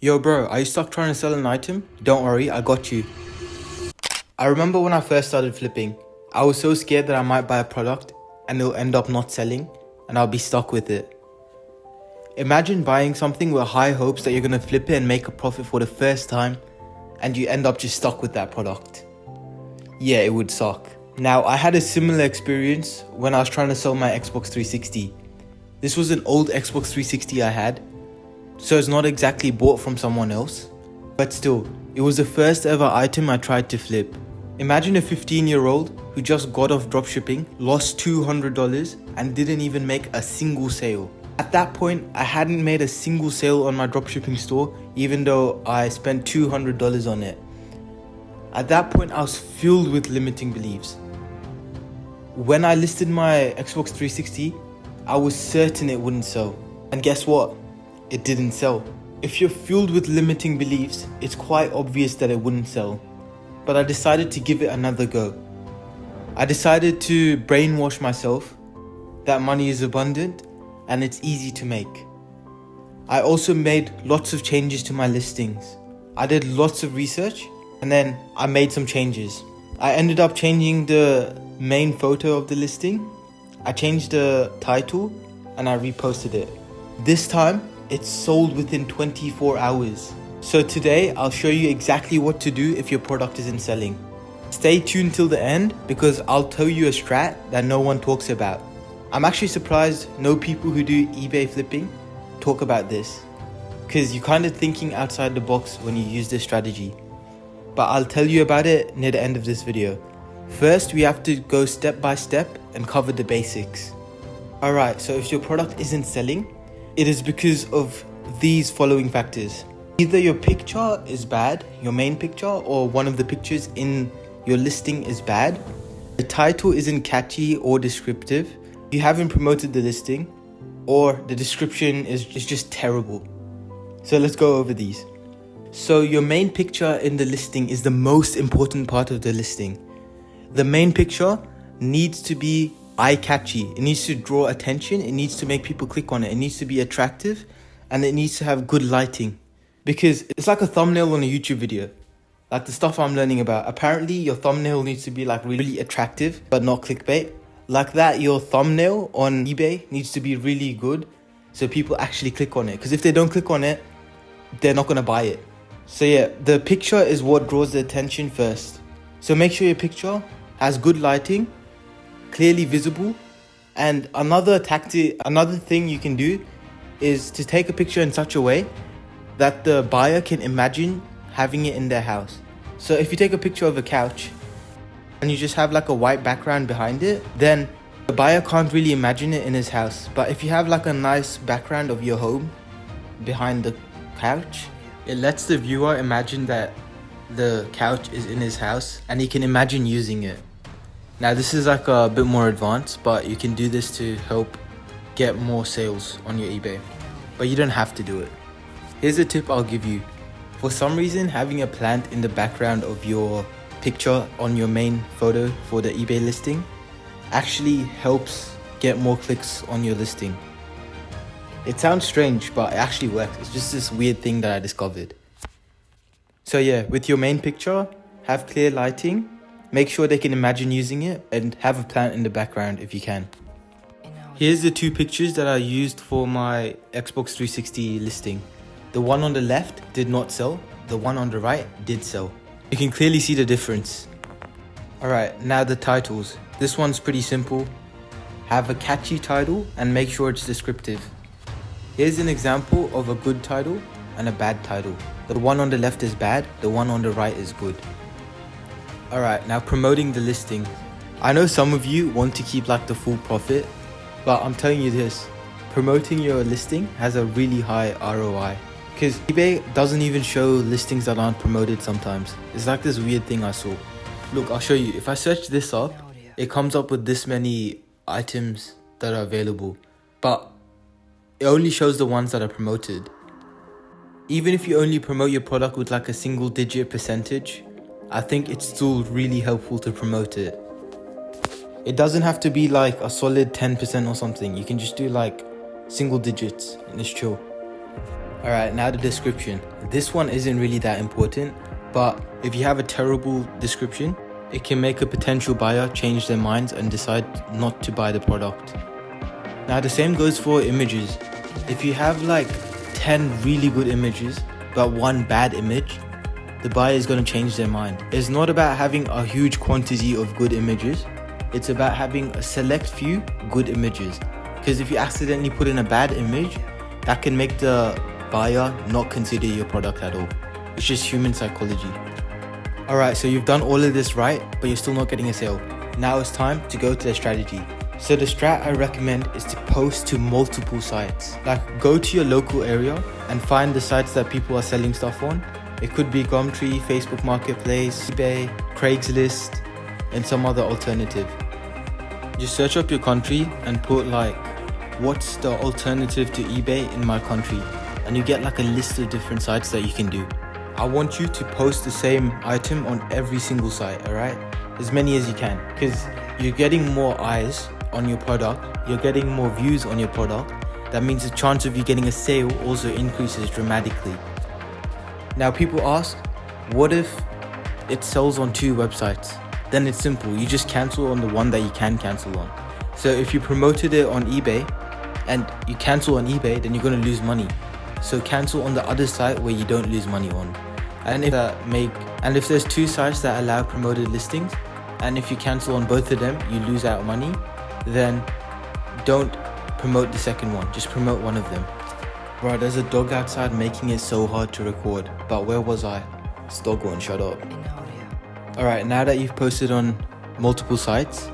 Yo bro, are you stuck trying to sell an item? Don't worry, I got you. I remember when I first started flipping, I was so scared that I might buy a product and it'll end up not selling and I'll be stuck with it. Imagine buying something with high hopes that you're gonna flip it and make a profit for the first time and you end up just stuck with that product. Yeah, it would suck. Now, I had a similar experience when I was trying to sell my Xbox 360. This was an old Xbox 360 I had, so it's not exactly bought from someone else, but still, it was the first ever item I tried to flip. Imagine a 15-year-old who just got off dropshipping, lost $200 and didn't even make a single sale. At that point, I hadn't made a single sale on my dropshipping store, even though I spent $200 on it. At that point, I was filled with limiting beliefs. When I listed my Xbox 360, I was certain it wouldn't sell. And guess what? It didn't sell. If you're filled with limiting beliefs, it's quite obvious that it wouldn't sell. But I decided to give it another go. I decided to brainwash myself that money is abundant and it's easy to make. I also made lots of changes to my listings. I did lots of research and then I made some changes. I ended up changing the main photo of the listing. I changed the title and I reposted it. This time, it's sold within 24 hours. So today, I'll show you exactly what to do if your product isn't selling. Stay tuned till the end because I'll tell you a strat that no one talks about. I'm actually surprised no people who do eBay flipping talk about this, because you're kind of thinking outside the box when you use this strategy. But I'll tell you about it near the end of this video. First, we have to go step by step and cover the basics. Alright, so if your product isn't selling, it is because of these following factors. Either your picture is bad, your main picture, or one of the pictures in your listing is bad. The title isn't catchy or descriptive. You haven't promoted the listing, or the description is just terrible. So let's go over these. So your main picture in the listing is the most important part of the listing. The main picture needs to be eye-catchy. It needs to draw attention. It needs to make people click on it. It needs to be attractive and it needs to have good lighting. Because it's like a thumbnail on a YouTube video. Like the stuff I'm learning about. Apparently your thumbnail needs to be like really attractive but not clickbait. Like that, your thumbnail on eBay needs to be really good so people actually click on it. Because if they don't click on it, they're not going to buy it. So yeah, the picture is what draws the attention first. So make sure your picture has good lighting, clearly visible. And another thing you can do is to take a picture in such a way that the buyer can imagine having it in their house. So if you take a picture of a couch and you just have like a white background behind it, then the buyer can't really imagine it in his house. But if you have like a nice background of your home behind the couch, it lets the viewer imagine that the couch is in his house and he can imagine using it. Now this is like a bit more advanced, but you can do this to help get more sales on your eBay. But you don't have to do it. Here's a tip I'll give you. For some reason, having a plant in the background of your picture on your main photo for the eBay listing actually helps get more clicks on your listing. It sounds strange, but it actually works. It's just this weird thing that I discovered. So yeah, with your main picture, have clear lighting, make sure they can imagine using it, and have a plant in the background if you can. Here's the two pictures that I used for my Xbox 360 listing. The one on the left did not sell, the one on the right did sell. You can clearly see the difference. Alright, now the titles. This one's pretty simple. Have a catchy title and make sure it's descriptive. Here's an example of a good title and a bad title. The one on the left is bad, the one on the right is good. Alright, now promoting the listing. I know some of you want to keep like the full profit, but I'm telling you this, promoting your listing has a really high ROI. Because eBay doesn't even show listings that aren't promoted sometimes. It's like this weird thing I saw. Look, I'll show you. If I search this up, it comes up with this many items that are available. But it only shows the ones that are promoted. Even if you only promote your product with like a single digit percentage, I think it's still really helpful to promote it. It doesn't have to be like a solid 10% or something. You can just do like single digits and it's chill. Alright, now the description. This one isn't really that important, but if you have a terrible description, it can make a potential buyer change their minds and decide not to buy the product. Now the same goes for images. If you have like 10 really good images, but one bad image, the buyer is going to change their mind. It's not about having a huge quantity of good images. It's about having a select few good images. Because if you accidentally put in a bad image, that can make the buyer not consider your product at all. It's just human psychology. Alright, so you've done all of this right, but you're still not getting a sale. Now it's time to go to the strategy. So the strat I recommend is to post to multiple sites. Like, go to your local area and find the sites that people are selling stuff on. It could be Gumtree, Facebook Marketplace, eBay, Craigslist, and some other alternative. Just search up your country and put like, what's the alternative to eBay in my country? And you get like a list of different sites that you can do. I want you to post the same item on every single site, alright? As many as you can, because you're getting more eyes on your product, you're getting more views on your product. That means the chance of you getting a sale also increases dramatically. Now people ask, what if it sells on 2 websites? Then it's simple, you just cancel on the one that you can cancel on. So if you promoted it on eBay and you cancel on eBay, then you're going to lose money. So cancel on the other site where you don't lose money on. And if there's 2 sites that allow promoted listings, and if you cancel on both of them, you lose out money, then don't promote the second one, just promote one of them. Bro, there's a dog outside making it so hard to record, but where was I? This dog won't shut up. Alright, now that you've posted on multiple sites,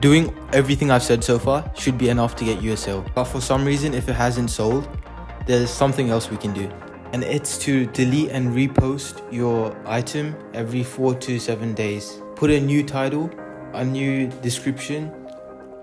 doing everything I've said so far should be enough to get you a sale. But for some reason, if it hasn't sold, there's something else we can do. And it's to delete and repost your item every 4 to 7 days. Put a new title, a new description,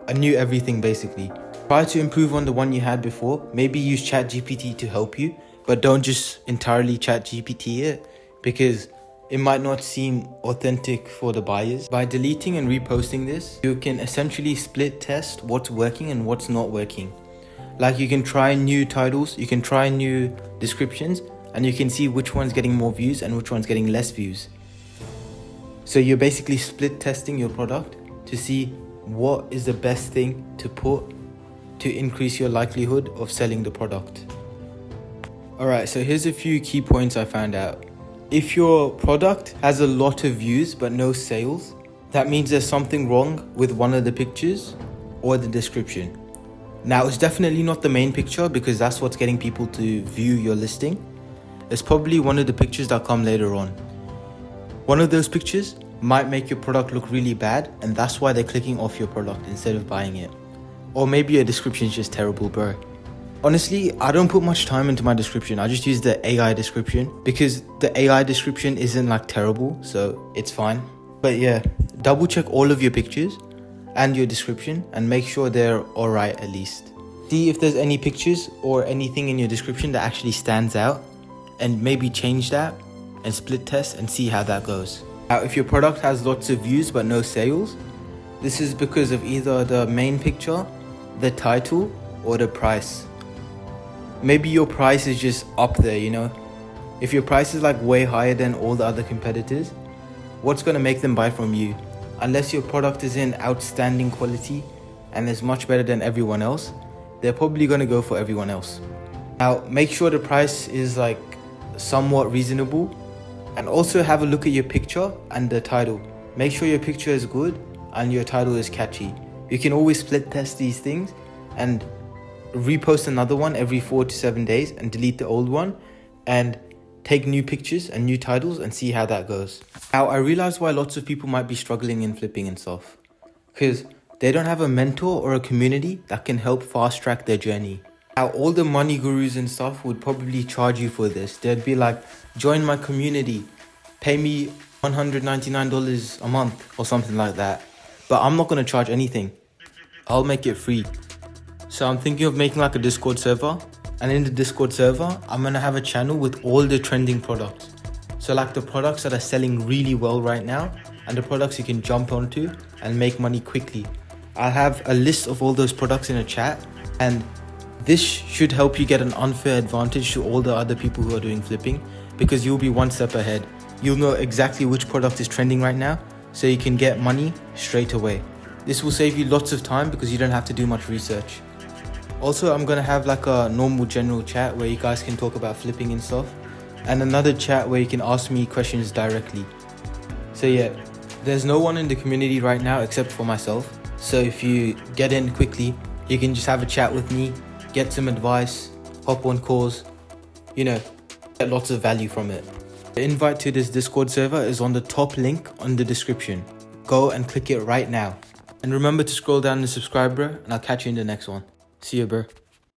a new everything basically. Try to improve on the one you had before. Maybe use ChatGPT to help you, but don't just entirely ChatGPT it, because it might not seem authentic for the buyers. By deleting and reposting this, you can essentially split test what's working and what's not working. Like, you can try new titles, you can try new descriptions, and you can see which one's getting more views and which one's getting less views. So you're basically split testing your product to see what is the best thing to put to increase your likelihood of selling the product. Alright, so here's a few key points I found out. If your product has a lot of views but no sales, that means there's something wrong with one of the pictures or the description. Now, it's definitely not the main picture, because that's what's getting people to view your listing. It's probably one of the pictures that come later on. One of those pictures might make your product look really bad, and that's why they're clicking off your product instead of buying it. Or maybe your description is just terrible, bro. Honestly, I don't put much time into my description. I just use the AI description, because the AI description isn't like terrible, so it's fine. But yeah, double check all of your pictures and your description and make sure they're alright at least. See if there's any pictures or anything in your description that actually stands out, and maybe change that and split test and see how that goes. Now, if your product has lots of views but no sales, this is because of either the main picture, the title, or the price. Maybe your price is just up there, you know. If your price is like way higher than all the other competitors, what's going to make them buy from you? Unless your product is in outstanding quality and is much better than everyone else, they're probably going to go for everyone else. Now, make sure the price is like somewhat reasonable, and also have a look at your picture and the title. Make sure your picture is good and your title is catchy. You can always split test these things and repost another one every 4 to 7 days and delete the old one, and take new pictures and new titles and see how that goes. Now, I realize why lots of people might be struggling in flipping and stuff, because they don't have a mentor or a community that can help fast track their journey. Now, all the money gurus and stuff would probably charge you for this. They'd be like, join my community, pay me $199 a month or something like that. But I'm not going to charge anything. I'll make it free. So I'm thinking of making like a Discord server, and in the Discord server, I'm going to have a channel with all the trending products. So like the products that are selling really well right now, and the products you can jump onto and make money quickly. I'll have a list of all those products in a chat, and This should help you get an unfair advantage to all the other people who are doing flipping, because you'll be one step ahead. You'll know exactly which product is trending right now, so you can get money straight away. This will save you lots of time because you don't have to do much research. Also, I'm gonna have like a normal general chat where you guys can talk about flipping and stuff, and another chat where you can ask me questions directly. So yeah, there's no one in the community right now except for myself. So if you get in quickly, you can just have a chat with me, get some advice, hop on calls, get lots of value from it. The invite to this Discord server is on the top link on the description. Go and click it right now. And remember to scroll down and subscribe, bro, and I'll catch you in the next one. See you, bro.